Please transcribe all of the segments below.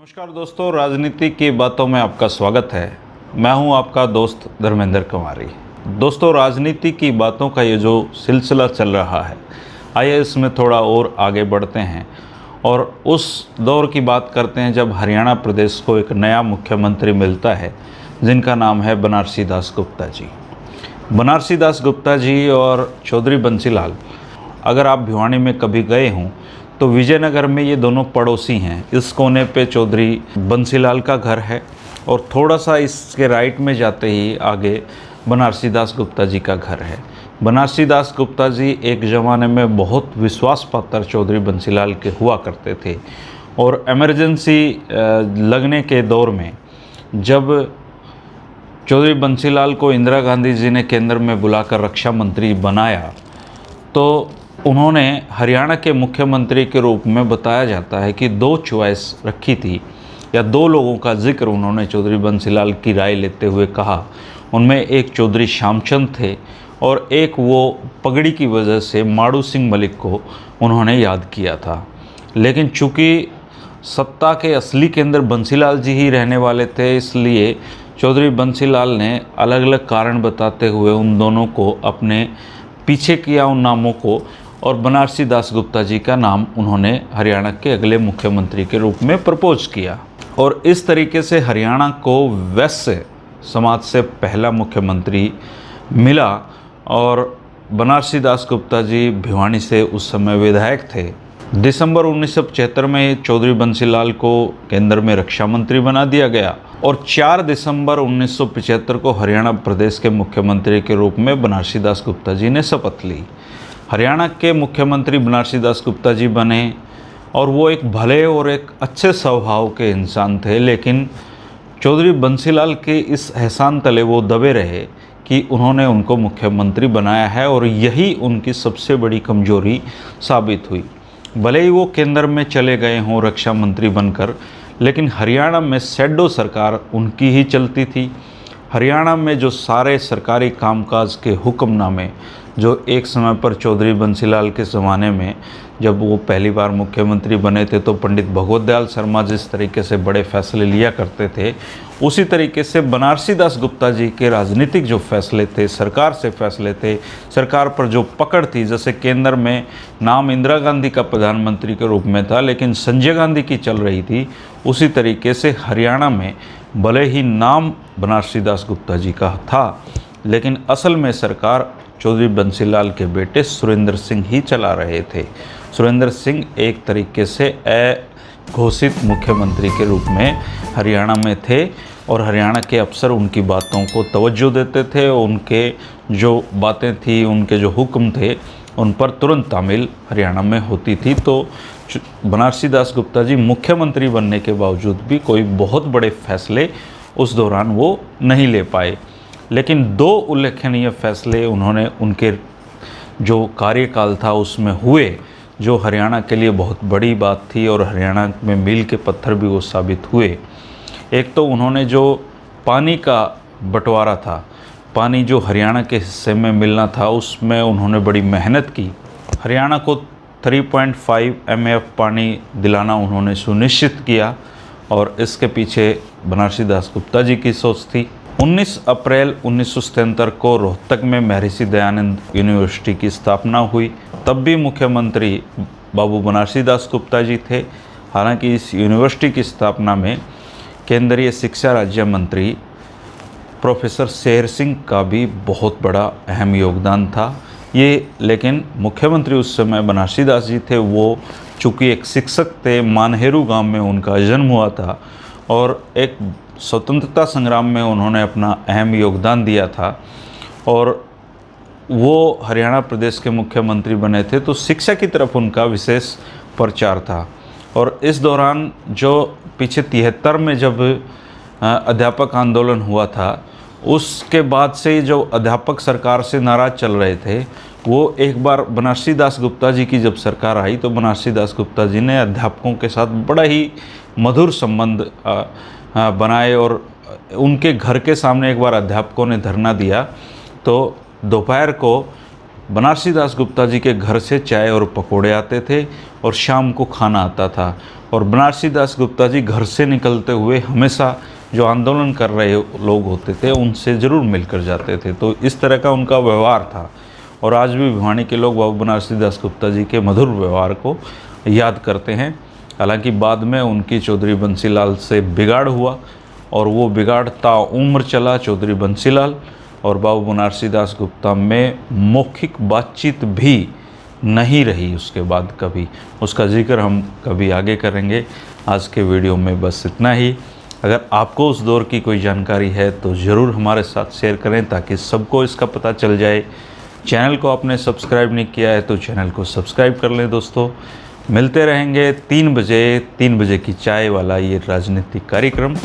नमस्कार दोस्तों, राजनीति की बातों में आपका स्वागत है। मैं हूं आपका दोस्त धर्मेंद्र कुमारी। दोस्तों, राजनीति की बातों का ये जो सिलसिला चल रहा है, आइए इसमें थोड़ा और आगे बढ़ते हैं और उस दौर की बात करते हैं जब हरियाणा प्रदेश को एक नया मुख्यमंत्री मिलता है, जिनका नाम है बनारसी दास गुप्ता जी। बनारसी दास गुप्ता जी और चौधरी बंसीलाल, अगर आप भिवानी में कभी गए हों तो विजयनगर में ये दोनों पड़ोसी हैं। इस कोने पे चौधरी बंसीलाल का घर है और थोड़ा सा इसके राइट में जाते ही आगे बनारसी दास गुप्ता जी का घर है। बनारसी दास गुप्ता जी एक ज़माने में बहुत विश्वास पात्र चौधरी बंसीलाल के हुआ करते थे और इमरजेंसी लगने के दौर में जब चौधरी बंसीलाल को इंदिरा गांधी जी ने केंद्र में बुलाकर रक्षा मंत्री बनाया तो उन्होंने हरियाणा के मुख्यमंत्री के रूप में बताया जाता है कि दो चॉइस रखी थी या दो लोगों का जिक्र उन्होंने चौधरी बंसीलाल की राय लेते हुए कहा। उनमें एक चौधरी श्यामचंद थे और एक वो पगड़ी की वजह से माड़ू सिंह मलिक को उन्होंने याद किया था। लेकिन चूँकि सत्ता के असली केंद्र बंसीलाल जी ही रहने वाले थे, इसलिए चौधरी बंसीलाल ने अलग अलग कारण बताते हुए उन दोनों को अपने पीछे किया, उन नामों को, और बनारसी दास गुप्ता जी का नाम उन्होंने हरियाणा के अगले मुख्यमंत्री के रूप में प्रपोज किया। और इस तरीके से हरियाणा को वैश्य समाज से पहला मुख्यमंत्री मिला और बनारसी दास गुप्ता जी भिवानी से उस समय विधायक थे। दिसंबर 1975 में चौधरी बंसीलाल को केंद्र में रक्षा मंत्री बना दिया गया और 4 दिसंबर 1975 को हरियाणा प्रदेश के मुख्यमंत्री के रूप में बनारसी दास गुप्ता जी ने शपथ ली। हरियाणा के मुख्यमंत्री बनारसी दास गुप्ता जी बने और वो एक भले और एक अच्छे स्वभाव के इंसान थे, लेकिन चौधरी बंसीलाल के इस एहसान तले वो दबे रहे कि उन्होंने उनको मुख्यमंत्री बनाया है और यही उनकी सबसे बड़ी कमजोरी साबित हुई। भले ही वो केंद्र में चले गए हों रक्षा मंत्री बनकर, लेकिन हरियाणा में शैडो सरकार उनकी ही चलती थी। हरियाणा में जो सारे सरकारी कामकाज के हुक्मनामे जो एक समय पर चौधरी बंसीलाल के ज़माने में जब वो पहली बार मुख्यमंत्री बने थे तो पंडित भगवत दयाल शर्मा जिस तरीके से बड़े फैसले लिया करते थे, उसी तरीके से बनारसी दास गुप्ता जी के राजनीतिक जो फैसले थे, सरकार से फैसले थे, सरकार पर जो पकड़ थी, जैसे केंद्र में नाम इंदिरा गांधी का प्रधानमंत्री के रूप में था लेकिन संजय गांधी की चल रही थी, उसी तरीके से हरियाणा में भले ही नाम बनारसी दास गुप्ता जी का था लेकिन असल में सरकार चौधरी बंसीलाल के बेटे सुरेंद्र सिंह ही चला रहे थे। सुरेंद्र सिंह एक तरीके से अघोषित मुख्यमंत्री के रूप में हरियाणा में थे और हरियाणा के अफसर उनकी बातों को तवज्जो देते थे। उनके जो बातें थी, उनके जो हुक्म थे, उन पर तुरंत तामील हरियाणा में होती थी। तो बनारसी दास गुप्ता जी मुख्यमंत्री बनने के बावजूद भी कोई बहुत बड़े फैसले उस दौरान वो नहीं ले पाए, लेकिन दो उल्लेखनीय फैसले उन्होंने उनके जो कार्यकाल था उसमें हुए, जो हरियाणा के लिए बहुत बड़ी बात थी और हरियाणा में मील के पत्थर भी वो साबित हुए। एक तो उन्होंने जो पानी का बंटवारा था, पानी जो हरियाणा के हिस्से में मिलना था, उसमें उन्होंने बड़ी मेहनत की। हरियाणा को 3.5 MF पानी दिलाना उन्होंने सुनिश्चित किया और इसके पीछे बनारसी दास गुप्ता जी की सोच थी। 19 अप्रैल 1977 को रोहतक में महर्षि दयानंद यूनिवर्सिटी की स्थापना हुई। तब भी मुख्यमंत्री बाबू बनारसी दास गुप्ता जी थे। हालांकि इस यूनिवर्सिटी की स्थापना में केंद्रीय शिक्षा राज्य मंत्री प्रोफेसर शेर सिंह का भी बहुत बड़ा अहम योगदान था। ये लेकिन मुख्यमंत्री उस समय बनारसी दास जी थे। वो चूँकि एक शिक्षक थे, मानहेरू गांव में उनका जन्म हुआ था और एक स्वतंत्रता संग्राम में उन्होंने अपना अहम योगदान दिया था और वो हरियाणा प्रदेश के मुख्यमंत्री बने थे, तो शिक्षा की तरफ उनका विशेष प्रचार था। और इस दौरान जो पीछे 73 में जब अध्यापक आंदोलन हुआ था, उसके बाद से जो अध्यापक सरकार से नाराज़ चल रहे थे, वो एक बार बनारसी दास गुप्ता जी की जब सरकार आई तो बनारसी दास गुप्ता जी ने अध्यापकों के साथ बड़ा ही मधुर संबंध बनाए और उनके घर के सामने एक बार अध्यापकों ने धरना दिया तो दोपहर को बनारसी दास गुप्ता जी के घर से चाय और पकोड़े आते थे और शाम को खाना आता था। और बनारसी दास गुप्ता जी घर से निकलते हुए हमेशा जो आंदोलन कर रहे लोग होते थे उनसे ज़रूर मिलकर जाते थे। तो इस तरह का उनका व्यवहार था और आज भी भिवानी के लोग बाबू बनारसी दास गुप्ता जी के मधुर व्यवहार को याद करते हैं। हालांकि बाद में उनकी चौधरी बंसीलाल से बिगाड़ हुआ और वो बिगाड़ ताउम्र चला चौधरी बंसीलाल और बाबू बनारसी दास गुप्ता में मौखिक बातचीत भी नहीं रही उसके बाद कभी। उसका जिक्र हम कभी आगे करेंगे। आज के वीडियो में बस इतना ही। अगर आपको उस दौर की कोई जानकारी है तो ज़रूर हमारे साथ शेयर करें ताकि सबको इसका पता चल जाए। चैनल को आपने सब्सक्राइब नहीं किया है तो चैनल को सब्सक्राइब कर लें दोस्तों। मिलते रहेंगे 3 बजे की चाय वाला ये राजनीतिक कार्यक्रम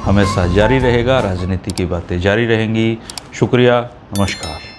हमेशा जारी रहेगा। राजनीति की बातें जारी रहेंगी। शुक्रिया, नमस्कार।